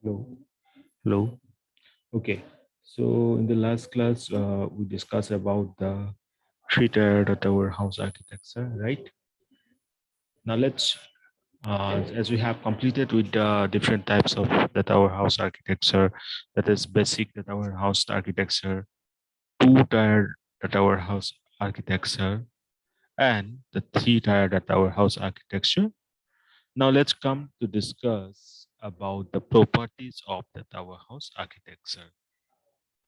Hello. Hello. Okay. So in the last class, we discussed about the three-tier data warehouse architecture, right? Now let's, as we have completed with the different types of data warehouse architecture, that is basic data warehouse architecture, two-tier data warehouse architecture, and the three-tier data warehouse architecture. Now let's come to discuss about the properties of data warehouse architecture.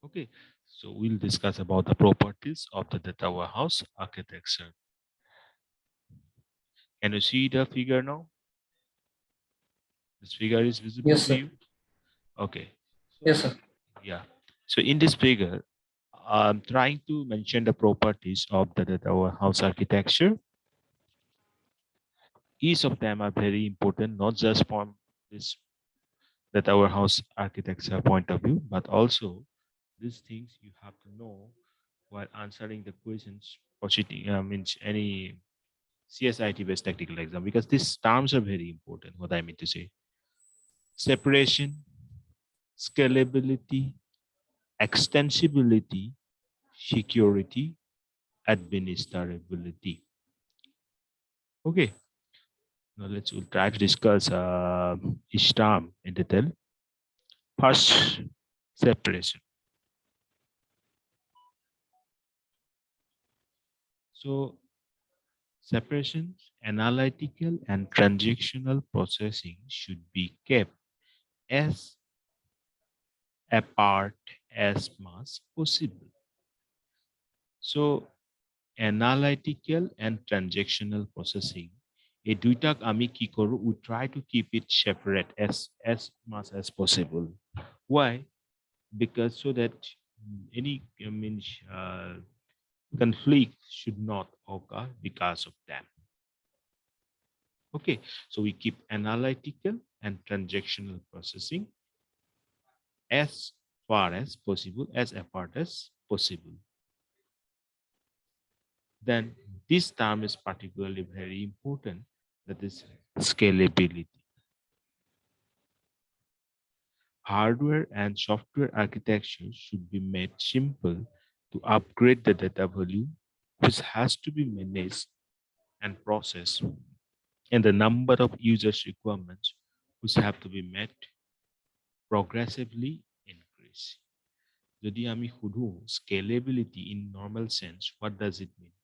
Okay, so we'll discuss about the properties of the data warehouse architecture. Can you see the figure now? This figure is visible Yes, to sir. you? Okay. Yes, So sir. yeah. So in this figure, I'm trying to mention the properties of the data warehouse architecture. Each of them are very important, not just from this data warehouse architecture point of view, but also these things you have to know while answering the questions for cheating, means any CSIT based technical exam, because these terms are very important. What I mean to say: separation, scalability, extensibility, security, administrability. Okay, now we'll try to discuss each term in detail. First, separation. So, separation, analytical and transactional processing should be kept as apart as much possible. So, analytical and transactional processing, এই দুইটাক আমি কি কৰো, we try to keep it separate as much as possible. Why? Because so that any means conflict should not occur because of them. Okay, so we keep analytical and transactional processing as far as possible, as apart as possible. Then this term is particularly very important, that is scalability. Hardware and software architecture should be made simple to upgrade the data volume, which has to be managed and processed, and the number of users requirements which have to be met progressively increase. যদি আমি শুধু scalability in normal sense, what does it mean?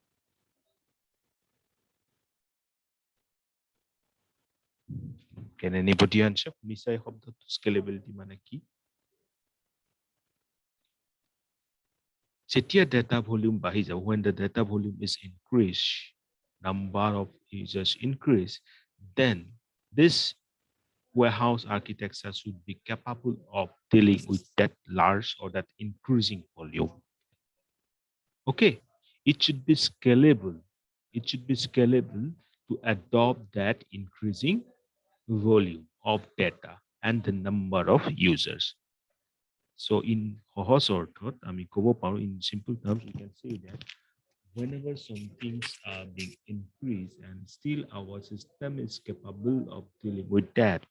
Can anybody answer? নিশ্চয় শব্দটো scalability মানে কি? যেতিয়া data volume বাঢ়ি যাব, when the data volume is increased, number of users increase, then this warehouse architecture should be capable of dealing with that large or that increasing volume. Okay, it should be scalable. It should be scalable to adopt that increasing volume of data and the number of users. So in সহজ অৰ্থত আমি ক'ব পাৰো, in simple terms, we can say that whenever some things are being increased and still our system is capable of dealing with that,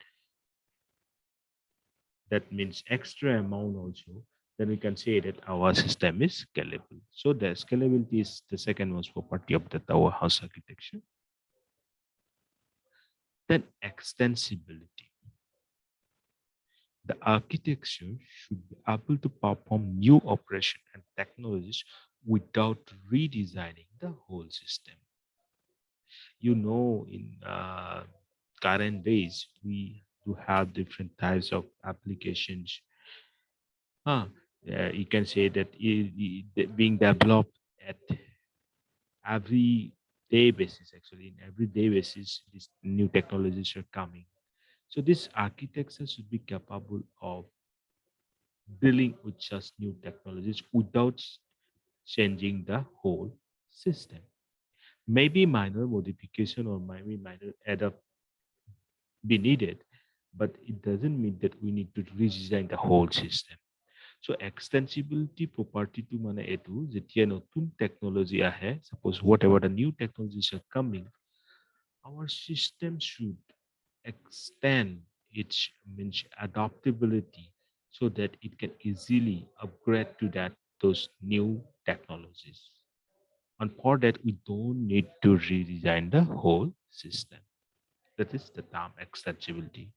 that means extra amount also, then we can say that our system is scalable. So the scalability is the second most property of the tower house architecture. Then extensibility. The architecture should be able to perform new operation and technologies without redesigning the whole system. You know, in current days, we do have different types of applications. You can say that being developed at every day basis. Actually, in every day basis, these new technologies are coming. So this architecture should be capable of dealing with just new technologies without changing the whole system. Maybe minor modification or maybe minor add up be needed, but it doesn't mean that we need to redesign the whole system. So extensibility property to মানে এইটো যেতিয়া নতুন technology আহে, suppose whatever the new technologies are coming, our system should extend its means adaptability so that it can easily upgrade to those new technologies. And for that, we don't need to redesign the whole system. That is the term extensibility.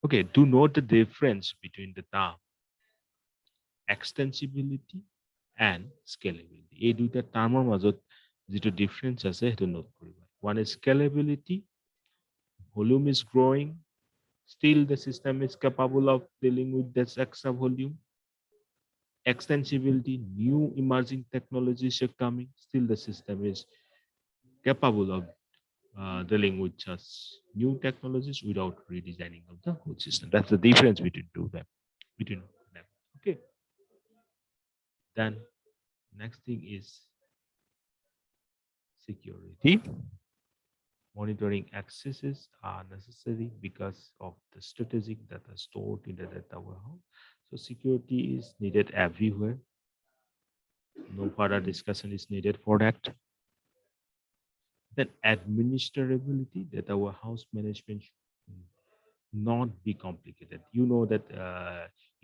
Okay, do note the difference between the term extensibility and scalability. এই দুইটা টার্মৰ মাজত যিটো difference আছে সেইটো note কৰিবা. One is scalability, volume is growing, still the system is capable of dealing with this extra volume. Extensibility, new emerging technologies are coming, still the system is capable of dealing with just new technologies without redesigning of the whole system. That's the difference between them. Okay. Then next thing is security. Monitoring accesses are necessary because of the strategic data stored in the data warehouse. So security is needed everywhere. No further discussion is needed for that. Then administrability, data warehouse management should not be complicated. You know that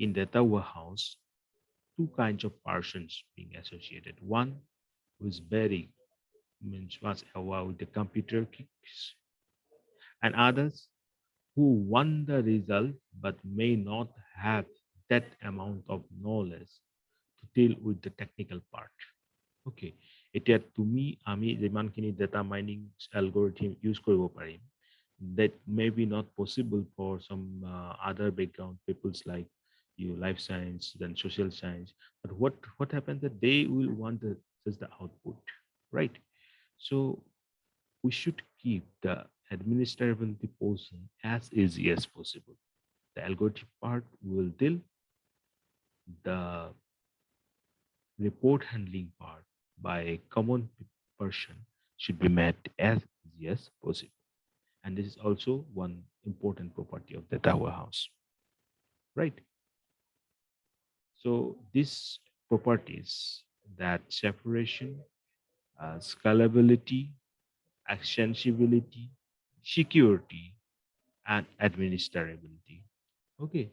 in data warehouse, two kinds of persons being associated. One who is very was aware with the computer kicks, and others who want the result but may not have that amount of knowledge to deal with the technical part. Okay, এতিয়া তুমি আমি যিমানখিনি data mining algorithm use কৰিব পাৰিম, that may be not possible for some other background peoples like you, life science, then social science. But what happens that they will want just the output, right? So we should keep the administrability portion as easy as possible. The algorithm part will deal, the report handling part by a common person should be met as easy as possible. And this is also one important property of the data house, right? So these properties, that separation, scalability, extensibility, security, and administrability. Okay,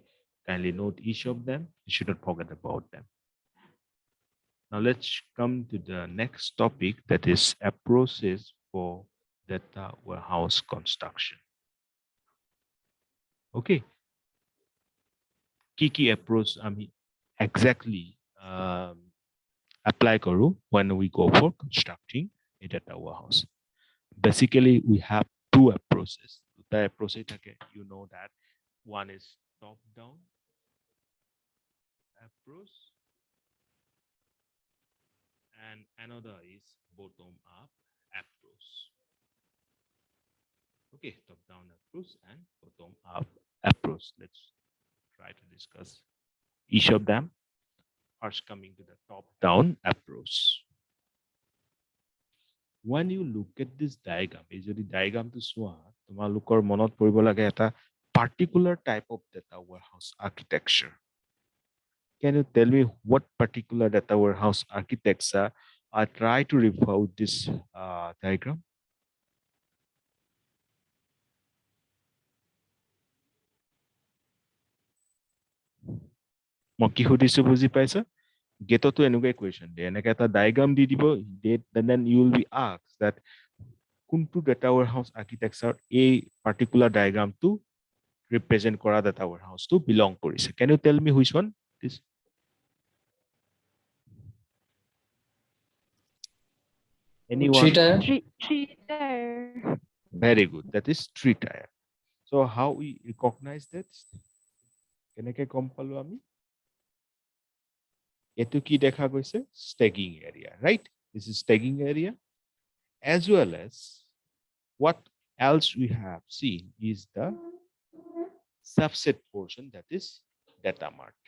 kindly note each of them. You should not forget about them. Now let's come to the next topic, that is approaches for data warehouse construction. Okay, key approach exactly apply karo when we go for constructing a data warehouse. Basically, we have two approaches. The approach, you know that one is top-down approach and another is bottom-up approach. Okay, top-down approach and bottom-up approach. Let's try to discuss each of them. First, coming to the top-down approach. When you look at this diagram, is the diagram to swa, tumalukor monot poribo lage eta particular type of data warehouse architecture. Can you tell me what particular data warehouse architecture I try to refer with this diagram? Monkey hoodie buji paisa? Get to enuga equation. Then a diagram didibo, then you will be asked that kuntu data warehouse architecture a particular diagram to represent kora data warehouse to belong korise. Can you tell me which one? This anyone? Three tier. Very good. That is three tier. So how we recognize that? কেনেকে গম পালো আমি? এটো কি দেখা গৈছে? Staging area, right? This is staging area. As well as what else we have seen is the subset portion, that is data mart.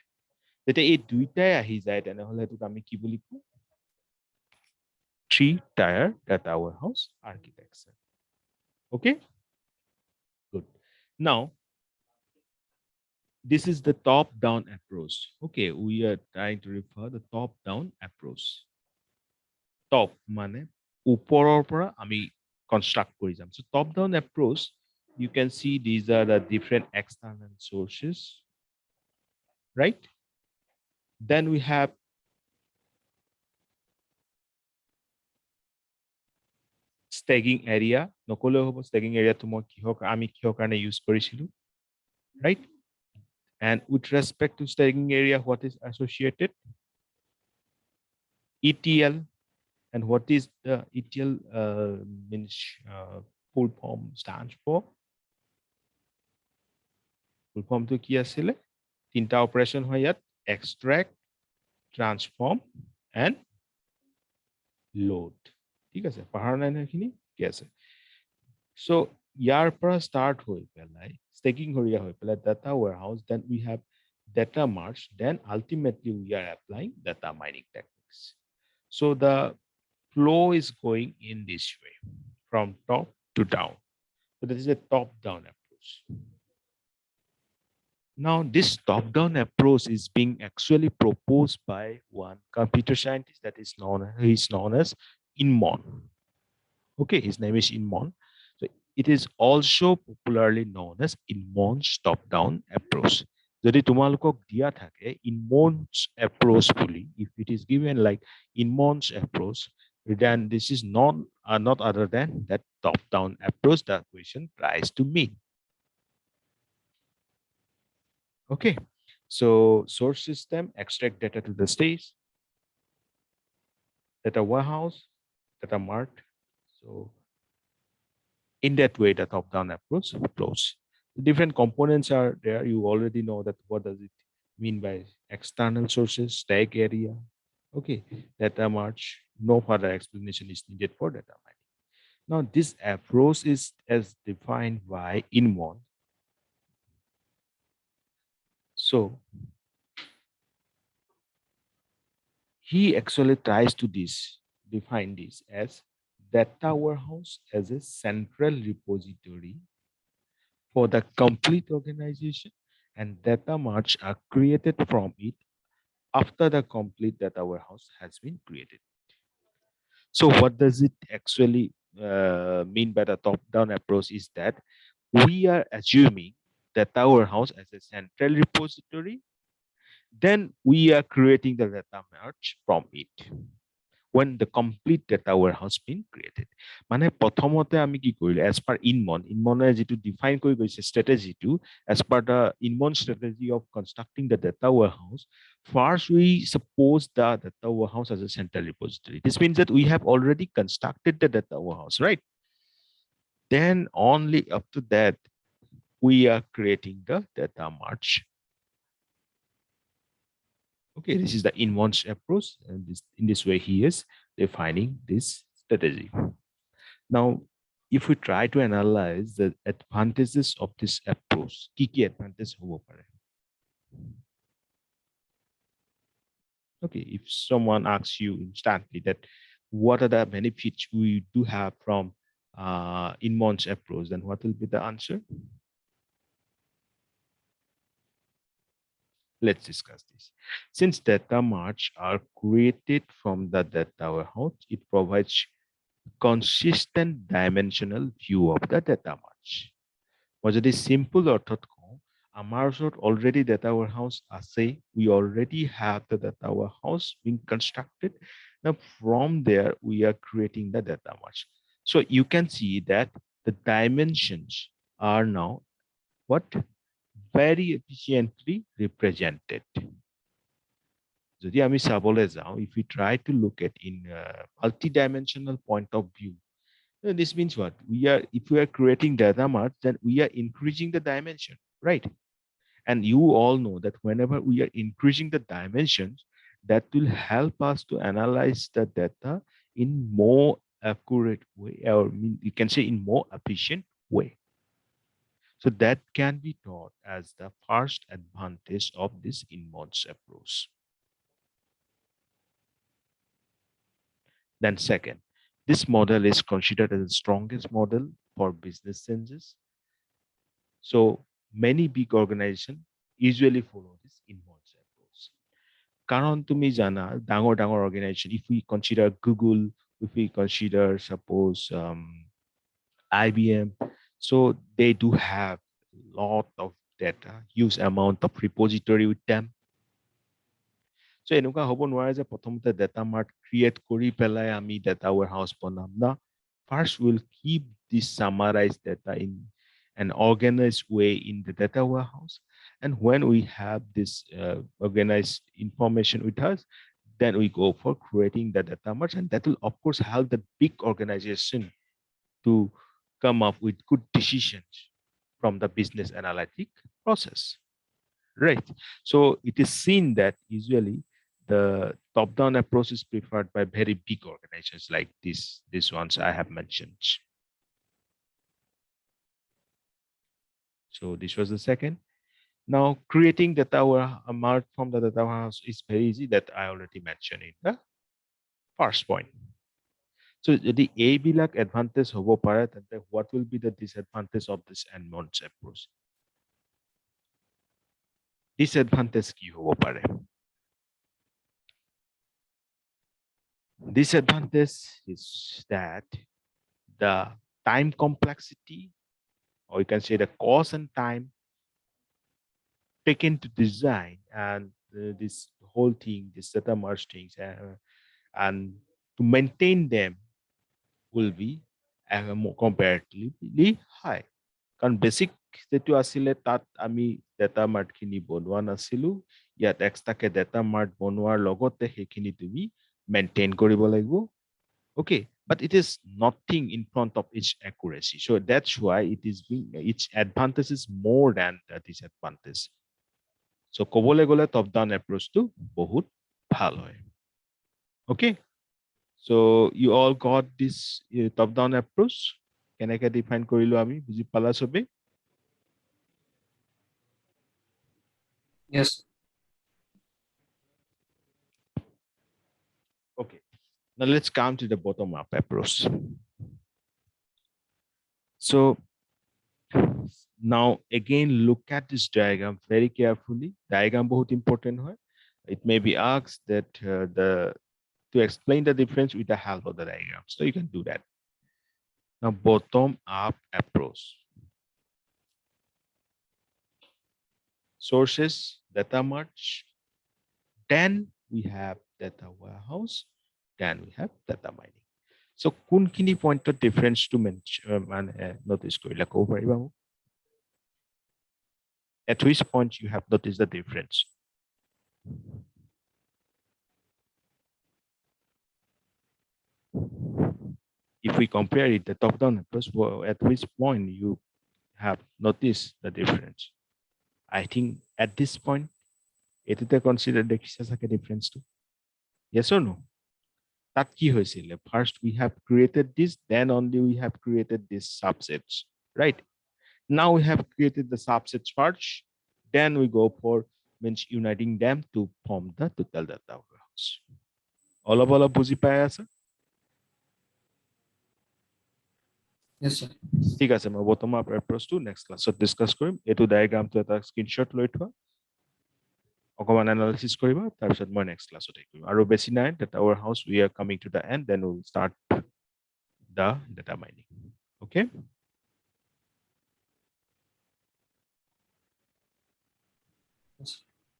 That এই দুইটাই আহি যায় তেনেহলে এটোক আমি কি বুলি কওঁ? Three-tier data warehouse architecture. Okay? Good. Now, this is the top-down approach. Okay, we are trying to refer the top-down approach. Top মানে ওপৰৰ পৰা আমি construct কৰি যাম. So top-down approach You can see these are the different external sources, right? Then we have staging area. নকলেও হ'ব staging area to মই আমি কিহৰ কাৰণে use কৰিছিলো, right? And with respect to staging area, what is associated? ETL. And what is the ETL means full form stands for? Full form to কি আছিলে? তিনটা অপাৰেশন হয় ইয়াত, extract, transform and load. ঠিক আছে, পাহৰা নাই নহয় এইখিনি, ঠিক আছে। So ইয়াৰ পৰা start হৈ পেলাই stacking area হৈ পেলাই data warehouse, then we have data march, then ultimately we are applying data mining techniques. So the flow is going in this way from top to down. So this is a top-down approach. Now, this top-down approach is being actually proposed by one computer scientist that is known as Inmon. Okay, his name is Inmon. So it is also popularly known as Inmon's top-down approach. যদি তোমালোকক দিয়া থাকে Inmon's approach fully, if it is given like Inmon's approach, then this is not other than that top-down approach that question tries to mean. Okay, so source system, extract data to the stage, data warehouse, data mart. So in that way, the top-down approach flows. Different components are there. You already know that what does it mean by external sources, tag area. Okay, data march. No further explanation is needed for data mining. Now, this approach is as defined by Inmon. So he actually tries to define this as data warehouse as a central repository for the complete organization, and data marts are created from it after the complete data warehouse has been created. So what does it actually mean by the top-down approach is that we are assuming data warehouse as a central repository, then we are creating the data marts from it when the complete data warehouse been created. মানে প্ৰথমতে আমি কি কৰিলো, as per Inmon যেটো define কৰি গৈছে strategy to, as per the Inmon strategy of constructing the data warehouse, first we suppose the data warehouse as a central repository. This means that we have already constructed the data warehouse, right? Then only after that we are creating the data march. Okay, this is the Inmon's approach, and in this way he is defining this strategy. Now, if we try to analyze the advantages of this approach, কি advantage হব পাৰে? Okay, if someone asks you instantly that what are the benefits we do have from Inmon's approach, then what will be the answer? Let's discuss this. Since data marts are created from the data warehouse, it provides consistent dimensional view of the data march. মই যদি simple অৰ্থত কওঁ, আমাৰ ওচৰত already data warehouse আছে, we already have the data warehouse being constructed. Now from there we are creating the data march. So you can see that the dimensions are now what? Very efficiently represented. যদি আমি চাবলৈ যাওঁ, if we try to look at in a multi-dimensional point of view, this means what? If we are creating data mart, then we are increasing the dimension, right? And you all know that whenever we are increasing the dimensions, that will help us to analyze the data in more accurate way, or you can say in more efficient way. So that can be taught as the first advantage of this Inmon's approach. Then second, this model is considered as the strongest model for business senses. So many big organizations usually follow this Inmon's approach. কারণ তুমি জানা, ডাঙৰ organization, if we consider Google, if we consider suppose IBM, So they do have a lot of data, huge amount of repository with them. So এনেকুৱা হ'ব নোৱাৰে যে প্ৰথমতে data mart create কৰি পেলাই আমি data warehouse বনাম না. First we'll keep this summarized data in an organized way in the data warehouse. And when we have this organized information with us, then we go for creating the data mart. And that will, of course, help the big organization to come up with good decisions from the business analytic process. Right. So it is seen that usually the top-down approach is preferred by very big organizations like these ones I have mentioned. So this was the second. Now creating the tower mart from the data warehouse is very easy, that I already mentioned in the first point. So the এইবিলাক advantage হ'ব পাৰে, তেন্তে what will be the disadvantage of this advanced approach? Disadvantage কি হ'ব পাৰে? Disadvantage is that the time complexity, or you can say the cost and time taken to design and this whole thing, this data merge things, and to maintain them will be more comparatively high. কাৰণ basic যেটো আছিলে তাত আমি data মাৰ্টখিনি বনোৱা নাছিলো, ইয়াত এক্সট্ৰাকে data mart বনোৱাৰ লগতে সেইখিনি তুমি মেইনটেইন কৰিব লাগিব. Okay, but it is nothing in front of its accuracy. So that's why its advantage is more than the disadvantage. So ক'বলৈ গ'লে টপ ডাউন এপ্ৰ'চটো বহুত ভাল হয়. Okay, so you all got this top down approach. কেনেকৈ define কৰিলো আমি, বুজি পালা চবে? Yes. Okay, now let's come to the bottom up approach. So now again look at this diagram very carefully. Diagram बहुत important है. It may be asked that to explain the difference with the help of the diagram. So you can do that. Now bottom up approach. Sources, data merge. Then we have data warehouse. Then we have data mining. So কোনখিনি পইণ্টত ডিফাৰেন্সটো মানে notice কৰিলা ক'ব পাৰিবা মোক? At which point you have noticed the difference? If we compare it, the top-down approach, at which point you have noticed the difference? I think at this point, এটাতে consider দেখিছা চাগে difference-টো? Yes or no? তাত কি হৈছিলে? First we have created this, then only we have created these subsets, right? Now we have created the subsets first, then we go for uniting them to form the total data warehouse. অলপ বুজি পাই আছে? Yes, sir. ঠিক আছে, মই bottom up approach-টো next class-ত discuss কৰিম. এইটো diagram-টো এটা screenshot লৈ থোৱা, অকমান analysis কৰিবা, তাৰপিছত মই next class-ত কৰিম. আৰু বেছি নাই, data warehouse, we are coming to the end, then we'll start the data mining. Okay?